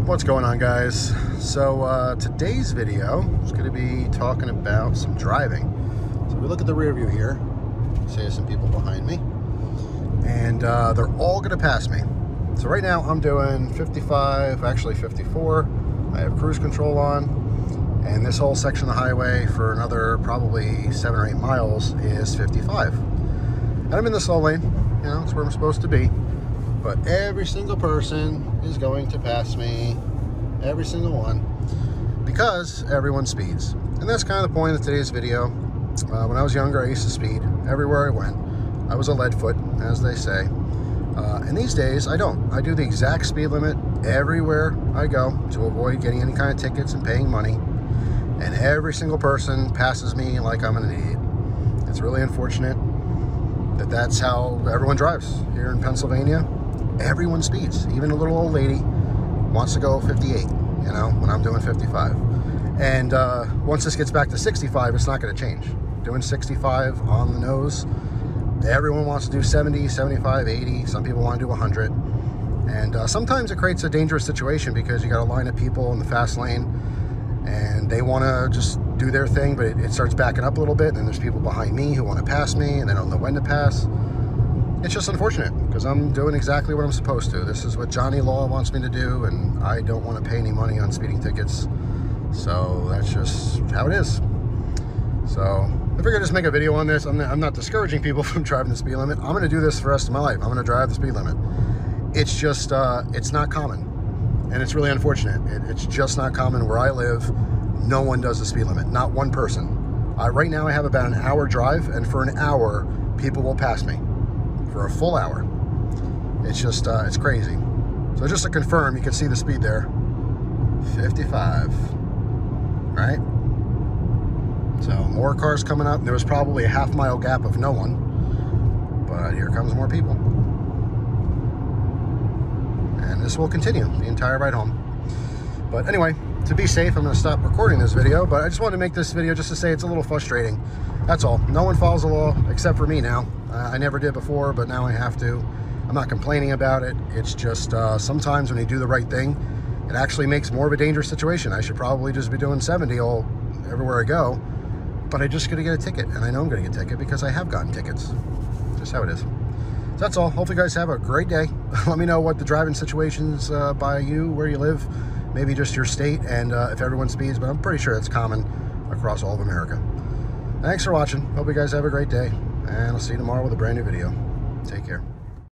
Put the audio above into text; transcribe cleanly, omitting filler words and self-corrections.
What's going on, guys? So today's video is going to be talking about some driving. So we look at the rear view here. See there's some people behind me, and they're all going to pass me. So right now I'm doing 55, actually 54. I have cruise control on, and this whole section of the highway for another probably 7 or 8 miles is 55. And I'm in the slow lane. You know, it's where I'm supposed to be. But every single person is going to pass me, every single one, because everyone speeds. And that's kind of the point of today's video. When I was younger, I used to speed everywhere I went. I was a lead foot, as they say. And these days, I don't. I do the exact speed limit everywhere I go to avoid getting any kind of tickets and paying money. And every single person passes me like I'm an idiot. It's really unfortunate that that's how everyone drives here in Pennsylvania. Everyone speeds. Even a little old lady wants to go 58, you know, when I'm doing 55. And once this gets back to 65, it's not going to change. Doing 65 on the nose. Everyone wants to do 70, 75, 80. Some people want to do 100. And sometimes it creates a dangerous situation because you got a line of people in the fast lane and they want to just do their thing, but it starts backing up a little bit. And then there's people behind me who want to pass me and they don't know when to pass. It's just unfortunate because I'm doing exactly what I'm supposed to. This is what Johnny Law wants me to do, and I don't want to pay any money on speeding tickets. So that's just how it is. So I figured I'd just make a video on this. I'm not discouraging people from driving the speed limit. I'm going to do this for the rest of my life. I'm going to drive the speed limit. It's just, it's not common. And it's really unfortunate. It's just not common where I live. No one does the speed limit. Not one person. Right now I have about an hour drive, and for an hour, people will pass me. For a full hour. It's just, it's crazy. So just to confirm, you can see the speed there. 55. Right? So more cars coming up. There was probably a half-mile gap of no one. But here comes more people. And this will continue the entire ride home. But anyway, to be safe, I'm going to stop recording this video. But I just wanted to make this video just to say it's a little frustrating. That's all. No one follows the law except for me now. I never did before, but now I have to. I'm not complaining about it. It's just sometimes when you do the right thing, it actually makes more of a dangerous situation. I should probably just be doing 70 everywhere I go, but I just going to get a ticket, and I know I'm going to get a ticket because I have gotten tickets. Just how it is. So that's all. Hopefully you guys have a great day. Let me know what the driving situations by you, where you live, maybe just your state, and if everyone speeds, but I'm pretty sure it's common across all of America. Thanks for watching. Hope you guys have a great day. And I'll see you tomorrow with a brand new video. Take care.